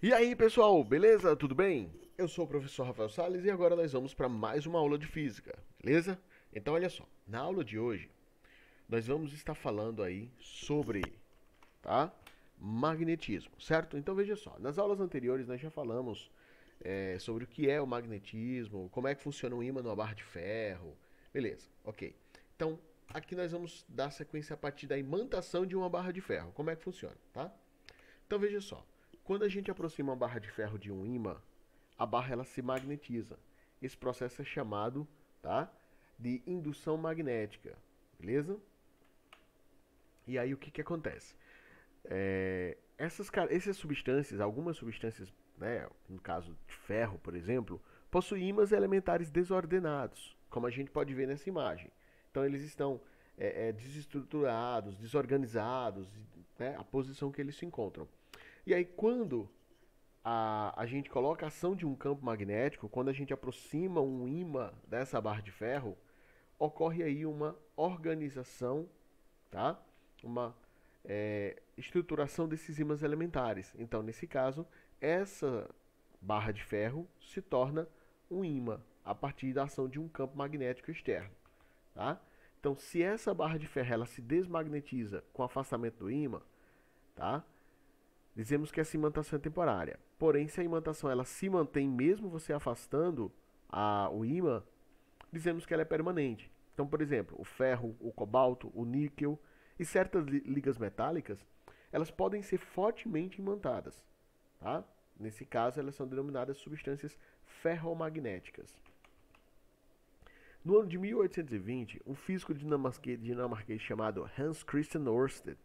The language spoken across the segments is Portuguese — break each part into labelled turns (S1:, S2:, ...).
S1: E aí, pessoal, beleza? Tudo bem? Eu sou o professor Rafael Sales e agora nós vamos para mais uma aula de física, beleza? Então, olha só, na aula de hoje nós vamos estar falando aí sobre, tá? Magnetismo, certo? Então, veja só, nas aulas anteriores nós já falamos sobre o que é o magnetismo, como é que funciona um ímã numa barra de ferro, beleza? Ok. Então, aqui nós vamos dar sequência a partir da imantação de uma barra de ferro. Como é que funciona, tá? Então veja só, quando a gente aproxima uma barra de ferro de um ímã, a barra ela se magnetiza. Esse processo é chamado, tá, de indução magnética, beleza? E aí o que acontece? Essas substâncias, algumas substâncias, né, no caso de ferro, por exemplo, possuem ímãs elementares desordenados, como a gente pode ver nessa imagem. Então eles estão desestruturados, desorganizados, né, a posição que eles se encontram. E aí quando a gente coloca a ação de um campo magnético, quando a gente aproxima um ímã dessa barra de ferro, ocorre aí uma organização, tá? Uma estruturação desses ímãs elementares. Então, nesse caso, essa barra de ferro se torna um ímã a partir da ação de um campo magnético externo, tá? Então, se essa barra de ferro ela se desmagnetiza com o afastamento do ímã, tá? Dizemos que essa imantação é temporária. Porém, se a imantação ela se mantém mesmo você afastando o ímã, dizemos que ela é permanente. Então, por exemplo, o ferro, o cobalto, o níquel e certas ligas metálicas, elas podem ser fortemente imantadas, tá? Nesse caso, elas são denominadas substâncias ferromagnéticas. No ano de 1820, um físico dinamarquês chamado Hans Christian Ørsted,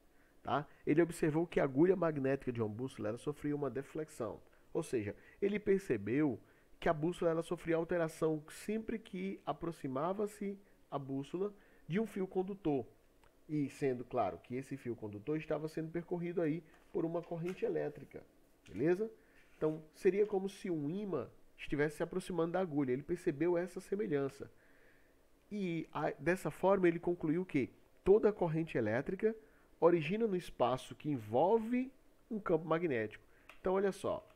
S1: tá? Ele observou que a agulha magnética de uma bússola ela sofria uma deflexão. Ou seja, ele percebeu que a bússola ela sofria alteração sempre que aproximava-se a bússola de um fio condutor. E sendo claro que esse fio condutor estava sendo percorrido aí por uma corrente elétrica. Beleza? Então, seria como se um ímã estivesse se aproximando da agulha. Ele percebeu essa semelhança. E dessa forma ele concluiu que toda corrente elétrica origina no espaço que envolve um campo magnético. Então olha só,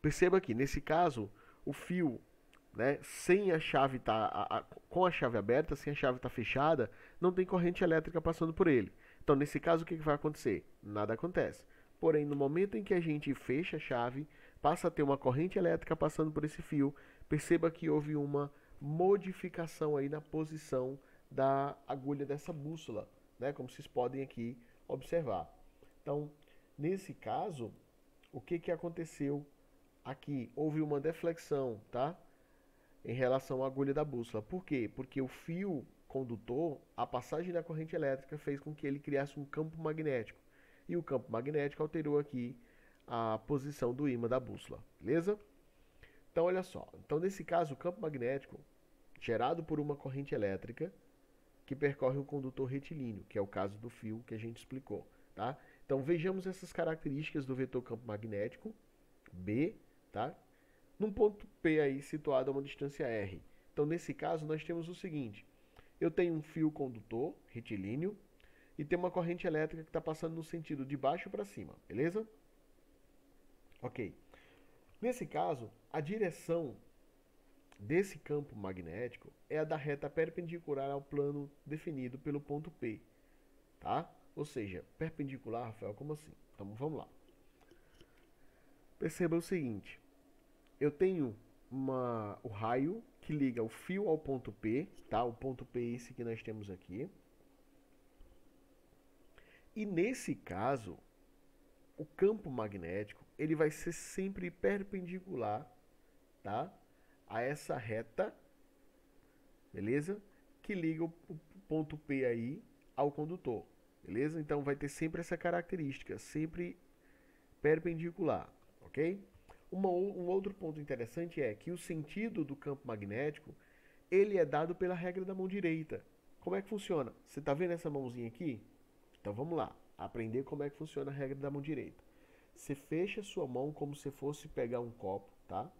S1: perceba que nesse caso o fio, né, sem a chave com a chave aberta, sem a chave estar fechada, não tem corrente elétrica passando por ele. Então nesse caso o que vai acontecer? Nada acontece. Porém, no momento em que a gente fecha a chave, passa a ter uma corrente elétrica passando por esse fio, perceba que houve uma modificação aí na posição da agulha dessa bússola, né? Como vocês podem aqui observar. Então, nesse caso, o que aconteceu aqui? Houve uma deflexão, tá? Em relação à agulha da bússola. Por quê? Porque o fio condutor, a passagem da corrente elétrica fez com que ele criasse um campo magnético. E o campo magnético alterou aqui a posição do ímã da bússola, beleza? Então, olha só. Então, nesse caso, o campo magnético gerado por uma corrente elétrica que percorre um condutor retilíneo, que é o caso do fio que a gente explicou, tá? Então, vejamos essas características do vetor campo magnético B, tá? Num ponto P aí situado a uma distância r. Então, nesse caso, nós temos o seguinte: eu tenho um fio condutor retilíneo e tem uma corrente elétrica que está passando no sentido de baixo para cima, beleza? Ok. Nesse caso, a direção desse campo magnético é a da reta perpendicular ao plano definido pelo ponto P, tá? Ou seja, perpendicular, Rafael, como assim? Então vamos lá. Perceba o seguinte: eu tenho o raio que liga o fio ao ponto P, tá? O ponto P é esse que nós temos aqui. E nesse caso, o campo magnético ele vai ser sempre perpendicular, tá? A essa reta, beleza? Que liga o ponto P aí ao condutor, beleza? Então vai ter sempre essa característica, sempre perpendicular, ok? Um outro ponto interessante é que o sentido do campo magnético ele é dado pela regra da mão direita. Como é que funciona? Você está vendo essa mãozinha aqui? Então vamos lá, aprender como é que funciona a regra da mão direita. Você fecha sua mão como se fosse pegar um copo, tá?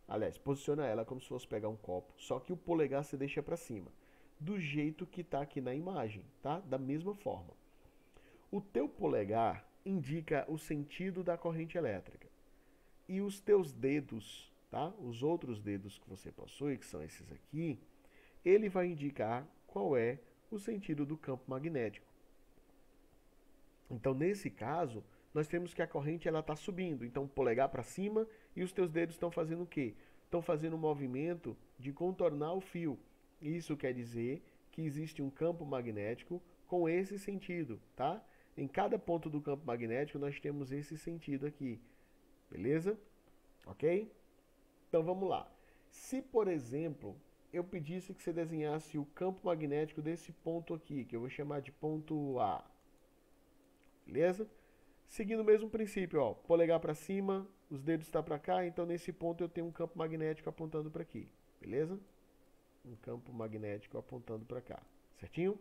S1: Aliás, posiciona ela como se fosse pegar um copo, só que o polegar você deixa para cima, do jeito que está aqui na imagem, tá? Da mesma forma. O teu polegar indica o sentido da corrente elétrica. E os teus dedos, tá? Os outros dedos que você possui, que são esses aqui, ele vai indicar qual é o sentido do campo magnético. Então, nesse caso, nós temos que a corrente ela está subindo. Então, o polegar para cima e os teus dedos estão fazendo o quê? Estão fazendo um movimento de contornar o fio. Isso quer dizer que existe um campo magnético com esse sentido, tá? Em cada ponto do campo magnético nós temos esse sentido aqui, beleza? Ok? Então vamos lá. Se, por exemplo, eu pedisse que você desenhasse o campo magnético desse ponto aqui, que eu vou chamar de ponto A, beleza? Seguindo o mesmo princípio, ó, polegar para cima, os dedos estão para cá, então nesse ponto eu tenho um campo magnético apontando para aqui, beleza? Um campo magnético apontando para cá, certinho?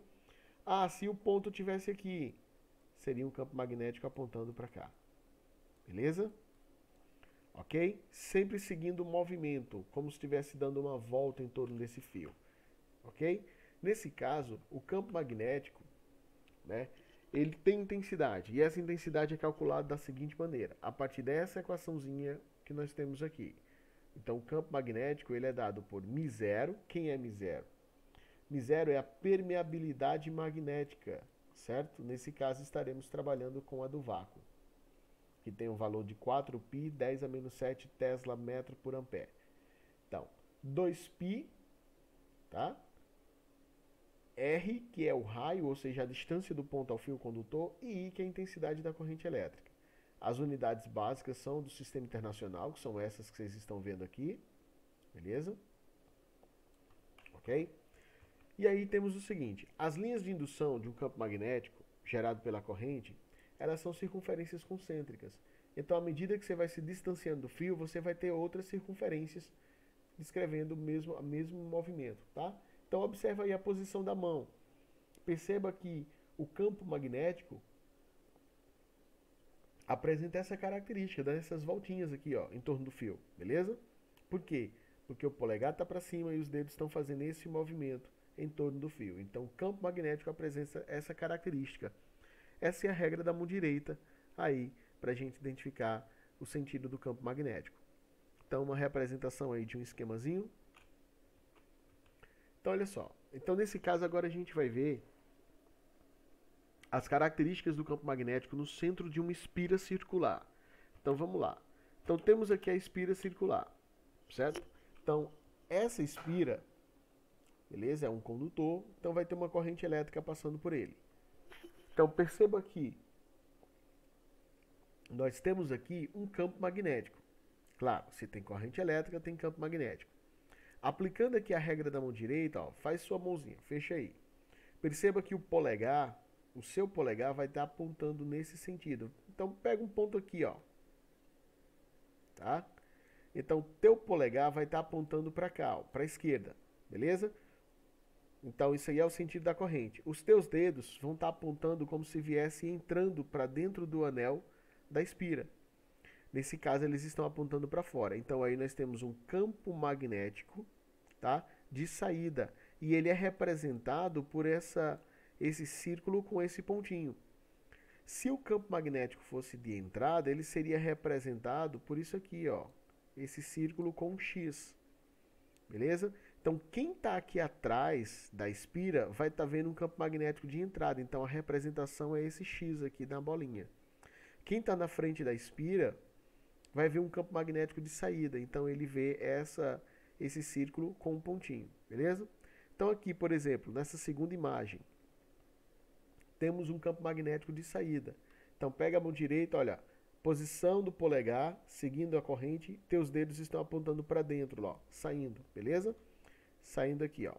S1: Ah, se o ponto tivesse aqui, seria um campo magnético apontando para cá, beleza? Ok? Sempre seguindo o movimento, como se estivesse dando uma volta em torno desse fio, ok? Nesse caso, o campo magnético, né, ele tem intensidade, e essa intensidade é calculada da seguinte maneira, a partir dessa equaçãozinha que nós temos aqui. Então, o campo magnético ele é dado por μ0. Quem é μ0? μ0 é a permeabilidade magnética, certo? Nesse caso, estaremos trabalhando com a do vácuo, que tem um valor de 4π 10 a menos 7 Tesla metro por ampere. Então, 2π, tá? R, que é o raio, ou seja, a distância do ponto ao fio condutor, e I, que é a intensidade da corrente elétrica. As unidades básicas são do Sistema Internacional, que são essas que vocês estão vendo aqui, beleza? Ok? E aí temos o seguinte, as linhas de indução de um campo magnético gerado pela corrente, elas são circunferências concêntricas. Então, à medida que você vai se distanciando do fio, você vai ter outras circunferências descrevendo o mesmo movimento, tá? Então, observa aí a posição da mão. Perceba que o campo magnético apresenta essa característica, dessas voltinhas aqui, ó, em torno do fio, beleza? Por quê? Porque o polegar está para cima e os dedos estão fazendo esse movimento em torno do fio. Então, o campo magnético apresenta essa característica. Essa é a regra da mão direita aí para a gente identificar o sentido do campo magnético. Então, uma representação aí de um esquemazinho. Então, olha só. Então, nesse caso, agora a gente vai ver as características do campo magnético no centro de uma espira circular. Então, vamos lá. Então, temos aqui a espira circular, certo? Então, essa espira, beleza? É um condutor, então vai ter uma corrente elétrica passando por ele. Então, perceba que nós temos aqui um campo magnético. Claro, se tem corrente elétrica, tem campo magnético. Aplicando aqui a regra da mão direita, ó, faz sua mãozinha, fecha aí. Perceba que o polegar, o seu polegar vai estar apontando nesse sentido. Então, pega um ponto aqui, ó. Tá? Então, teu polegar vai estar apontando para cá, para a esquerda, beleza? Então, isso aí é o sentido da corrente. Os teus dedos vão estar apontando como se viesse entrando para dentro do anel da espira. Nesse caso, eles estão apontando para fora. Então, aí nós temos um campo magnético, tá, de saída. E ele é representado por esse círculo com esse pontinho. Se o campo magnético fosse de entrada, ele seria representado por isso aqui, ó, esse círculo com um X. Beleza? Então, quem está aqui atrás da espira vai estar vendo um campo magnético de entrada. Então, a representação é esse X aqui na bolinha. Quem está na frente da espira vai ver um campo magnético de saída. Então, ele vê esse círculo com um pontinho. Beleza? Então, aqui, por exemplo, nessa segunda imagem, temos um campo magnético de saída. Então, pega a mão direita, olha, posição do polegar, seguindo a corrente, teus dedos estão apontando para dentro, ó, saindo, beleza? Saindo aqui, ó.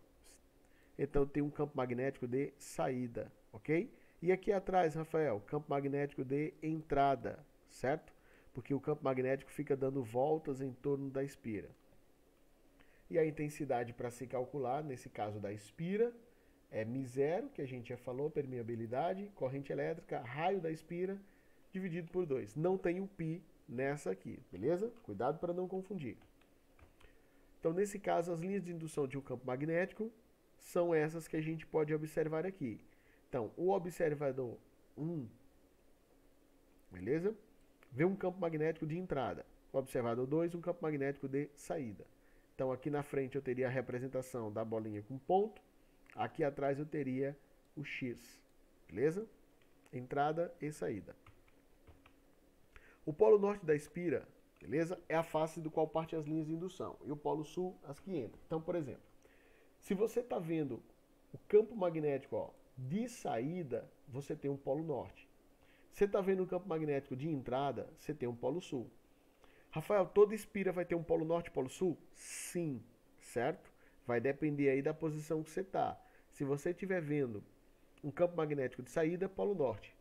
S1: Então, tem um campo magnético de saída, ok? E aqui atrás, Rafael, campo magnético de entrada, certo? Porque o campo magnético fica dando voltas em torno da espira. E a intensidade para se calcular, nesse caso da espira, é μ0, que a gente já falou, permeabilidade, corrente elétrica, raio da espira, dividido por 2. Não tem o π nessa aqui, beleza? Cuidado para não confundir. Então, nesse caso, as linhas de indução de um campo magnético são essas que a gente pode observar aqui. Então, o observador 1, beleza? Vê um campo magnético de entrada. O observador 2, um campo magnético de saída. Então aqui na frente eu teria a representação da bolinha com ponto, aqui atrás eu teria o X, beleza? Entrada e saída. O polo norte da espira, beleza? É a face do qual parte as linhas de indução. E o polo sul, as que entram. Então, por exemplo, se você está vendo o campo magnético ó, de saída, você tem um polo norte. Você está vendo o campo magnético de entrada, você tem um polo sul. Rafael, toda espira vai ter um polo norte e polo sul? Sim, certo? Vai depender aí da posição que você está. Se você estiver vendo um campo magnético de saída, polo norte.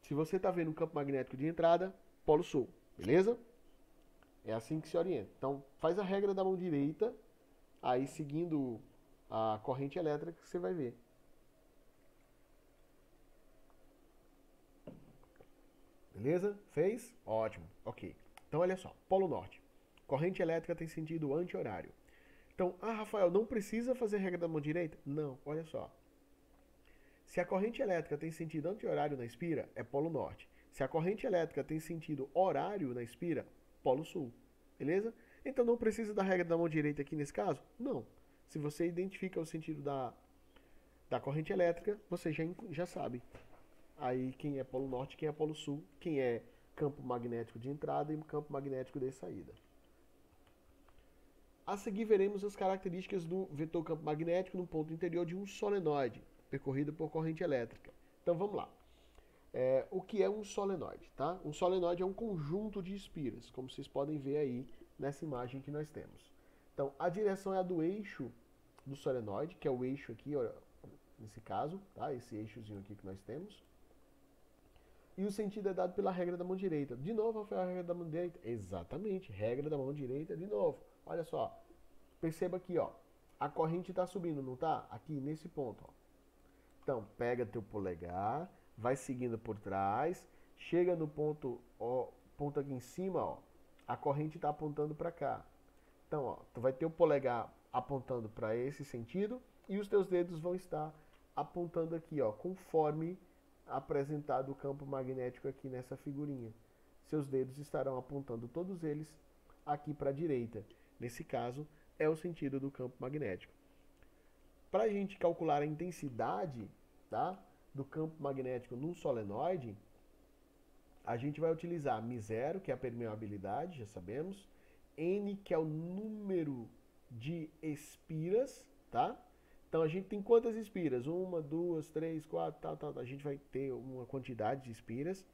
S1: Se você está vendo um campo magnético de entrada, polo sul, beleza? É assim que se orienta. Então, faz a regra da mão direita, aí seguindo a corrente elétrica que você vai ver. Beleza? Fez? Ótimo. Ok. Então, olha só. Polo norte. Corrente elétrica tem sentido anti-horário. Então, Rafael, não precisa fazer regra da mão direita? Não, olha só. Se a corrente elétrica tem sentido anti-horário na espira, é polo norte. Se a corrente elétrica tem sentido horário na espira, polo sul. Beleza? Então não precisa da regra da mão direita aqui nesse caso? Não. Se você identifica o sentido da corrente elétrica, você já sabe. Aí quem é polo norte, quem é polo sul, quem é campo magnético de entrada e campo magnético de saída. A seguir veremos as características do vetor campo magnético no ponto interior de um solenoide, percorrido por corrente elétrica. Então vamos lá. O que é um solenoide? Tá? Um solenoide é um conjunto de espiras, como vocês podem ver aí nessa imagem que nós temos. Então a direção é a do eixo do solenoide, que é o eixo aqui, ó, nesse caso, tá? Esse eixozinho aqui que nós temos. E o sentido é dado pela regra da mão direita. De novo, foi a regra da mão direita? Exatamente, regra da mão direita de novo. Olha só, perceba aqui, ó, a corrente está subindo, não está? Aqui nesse ponto, ó. Então, pega teu polegar, vai seguindo por trás, chega no ponto, ó, ponto aqui em cima, ó, a corrente está apontando para cá. Então, ó, tu vai ter o polegar apontando para esse sentido e os teus dedos vão estar apontando aqui, ó, conforme apresentado o campo magnético aqui nessa figurinha. Seus dedos estarão apontando todos eles aqui para a direita. Nesse caso, é o sentido do campo magnético. Para a gente calcular a intensidade, tá, do campo magnético num solenoide, a gente vai utilizar μ0, que é a permeabilidade, já sabemos, N, que é o número de espiras, tá? Então a gente tem quantas espiras? 1, 2, 3, 4, tal. A gente vai ter uma quantidade de espiras.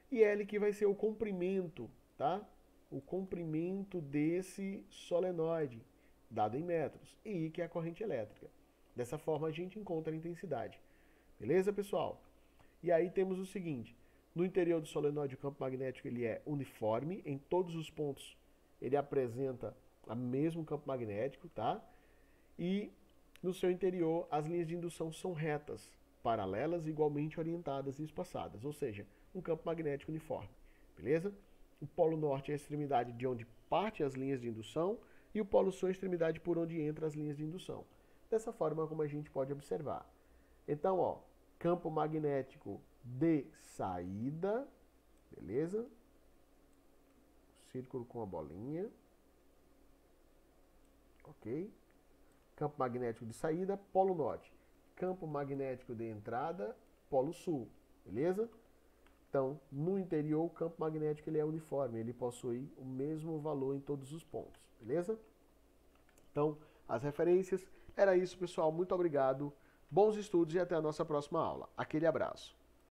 S1: E L que vai ser o comprimento, tá? O comprimento desse solenoide, dado em metros. E I que é a corrente elétrica. Dessa forma a gente encontra a intensidade. Beleza, pessoal? E aí temos o seguinte. No interior do solenoide o campo magnético ele é uniforme. Em todos os pontos ele apresenta o mesmo campo magnético, tá? E no seu interior, as linhas de indução são retas, paralelas, igualmente orientadas e espaçadas, ou seja, um campo magnético uniforme, beleza? O polo norte é a extremidade de onde parte as linhas de indução e o polo sul é a extremidade por onde entram as linhas de indução. Dessa forma como a gente pode observar. Então, ó, campo magnético de saída, beleza? Círculo com a bolinha, ok? Campo magnético de saída, polo norte. Campo magnético de entrada, polo sul. Beleza? Então, no interior, o campo magnético ele é uniforme. Ele possui o mesmo valor em todos os pontos. Beleza? Então, as referências. Era isso, pessoal. Muito obrigado. Bons estudos e até a nossa próxima aula. Aquele abraço.